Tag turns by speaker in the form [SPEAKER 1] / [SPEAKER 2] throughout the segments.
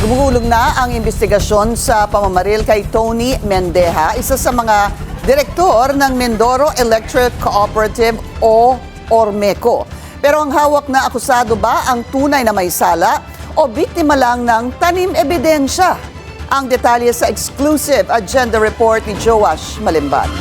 [SPEAKER 1] Gumugulong na ang investigasyon sa pamamaril kay Tony Mendeja, isa sa mga direktor ng Mindoro Electric Cooperative o Ormeco. Pero ang hawak na akusado ba ang tunay na may sala o biktima lang ng tanim ebidensya? Ang detalye sa exclusive agenda report ni Joash Malimban.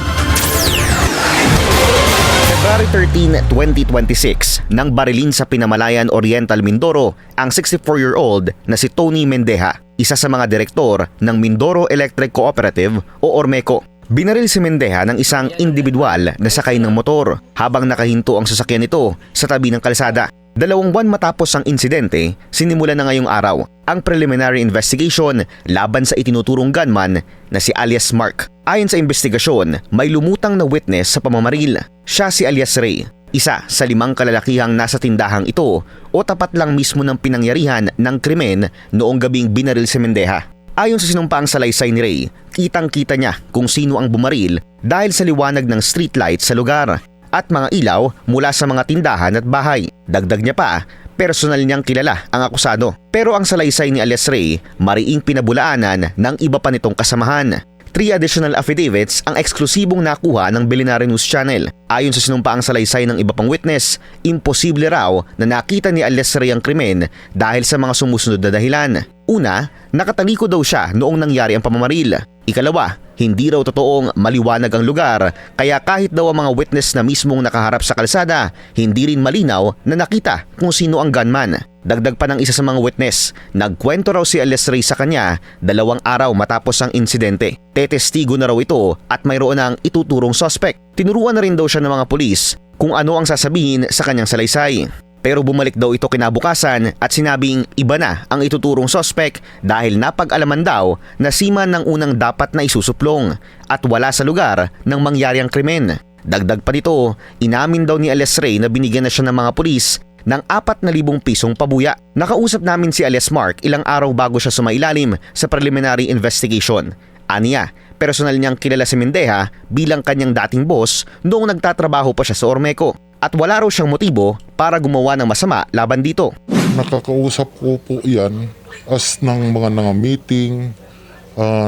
[SPEAKER 2] February 13, 2026, nang barilin sa Pinamalayan Oriental, Mindoro ang 64-year-old na si Tony Mendeja, isa sa mga direktor ng Mindoro Electric Cooperative o Ormeco. Binaril si Mendeja ng isang individual na sakay ng motor habang nakahinto ang sasakyan nito sa tabi ng kalsada. 2 buwan matapos ang insidente, sinimula na ngayong araw ang preliminary investigation laban sa itinuturong gunman na si alias Mark. Ayon sa investigasyon, may lumutang na witness sa pamamaril. Siya si alias Ray, isa sa 5 kalalakihang nasa tindahang ito o tapat lang mismo ng pinangyarihan ng krimen noong gabing binaril si Mendeja. Ayon sa sinumpaang salaysay ni Ray, kitang-kita niya kung sino ang bumaril dahil sa liwanag ng streetlight sa lugar at mga ilaw mula sa mga tindahan at bahay. Dagdag niya pa, personal niyang kilala ang akusado. Pero ang salaysay ni alias Ray, mariing pinabulaanan ng iba pa nitong kasamahan. 3 additional affidavits ang eksklusibong nakuha ng Billionaire News Channel. Ayon sa sinumpaang salaysay ng iba pang witness, imposible raw na nakita ni alias Ray ang krimen dahil sa mga sumusunod na dahilan. Una, nakataliko daw siya noong nangyari ang pamamaril. Ikalawa, hindi raw totoong maliwanag ang lugar, kaya kahit daw ang mga witness na mismong nakaharap sa kalsada, hindi rin malinaw na nakita kung sino ang gunman. Dagdag pa ng isa sa mga witness, nagkwento raw si alias Ray sa kanya 2 araw matapos ang insidente. Tetestigo na raw ito at mayroon ng ituturong suspect. Tinuruan na rin daw siya ng mga pulis kung ano ang sasabihin sa kanyang salaysay. Pero bumalik daw ito kinabukasan at sinabing iba na ang ituturong suspect dahil napag-alaman daw na seaman ng unang dapat na isusuplong at wala sa lugar ng mangyari ang krimen. Dagdag pa dito, inamin daw ni alias Ray na binigyan na siya ng mga pulis ng 4,000 pisong pabuya. Nakausap namin si alias Mark ilang araw bago siya sumailalim sa preliminary investigation. Aniya, personal niyang kilala si Mendeja bilang kanyang dating boss noong nagtatrabaho pa siya sa Ormeco. At wala raw siyang motibo para gumawa ng masama laban dito.
[SPEAKER 3] Nakakausap ko po yan as ng mga meeting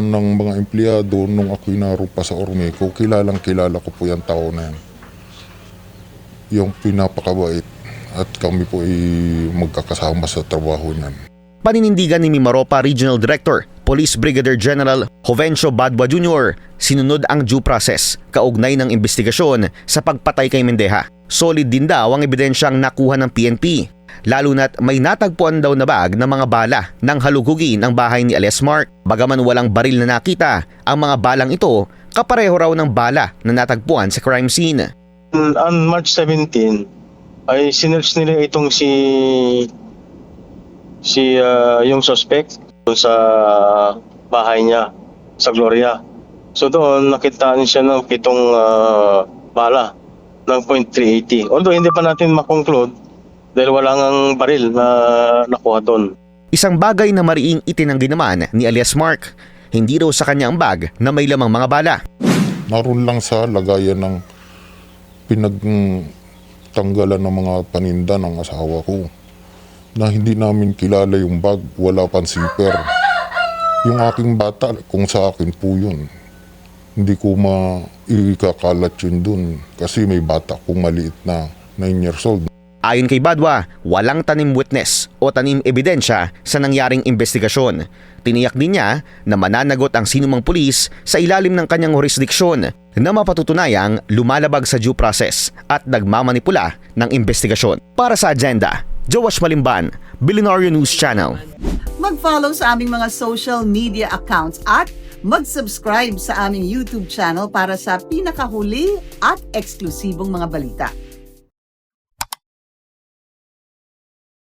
[SPEAKER 3] ng mga empleyado nung ako'y naroon pa sa Ormeco. Kilala ko po yung tao na yan. Yung pinapakabait at kami po ay magkakasama sa trabaho niyan.
[SPEAKER 2] Paninindigan ni Mimaropa Regional Director, Police Brigadier General Jovencio Badwa Jr., sinunod ang due process kaugnay ng investigasyon sa pagpatay kay Mendeja. Solid din daw ang ebidensyang nakuha ng PNP, lalo na't may natagpuan daw na bag ng mga bala nang halugugin ang bahay ni alias Mark. Bagaman walang baril na nakita, ang mga balang ito kapareho raw ng bala na natagpuan sa crime scene.
[SPEAKER 4] On March 17 ay sinearch nila itong yung suspect sa bahay niya sa Gloria. So doon nakitaan siya ng 7 bala ng .380. Although hindi pa natin makonclude dahil wala ngang baril na nakuha doon.
[SPEAKER 2] Isang bagay na mariing itinanggi naman ni alias Mark, hindi raw sa kanya ang bag na may lamang mga bala.
[SPEAKER 3] Naroon lang sa lagayan ng pinagtanggalan ng mga paninda ng asawa ko na hindi namin kilala yung bag, wala pang zipper. Yung aking bata, kung sa akin po yun, hindi ko maikakalat yun dun kasi may bata kong maliit na 9 years old.
[SPEAKER 2] Ayon kay Badwa, walang tanim witness o tanim ebidensya sa nangyaring investigasyon. Tiniyak din niya na mananagot ang sinumang pulis sa ilalim ng kanyang jurisdiksyon na mapatutunayang lumalabag sa due process at nagmamanipula ng investigasyon. Para sa agenda, Joash Malimban, Billionaire News Channel.
[SPEAKER 1] Mag-follow sa aming mga social media accounts at mag-subscribe sa aming YouTube channel para sa pinakahuli at eksklusibong mga balita.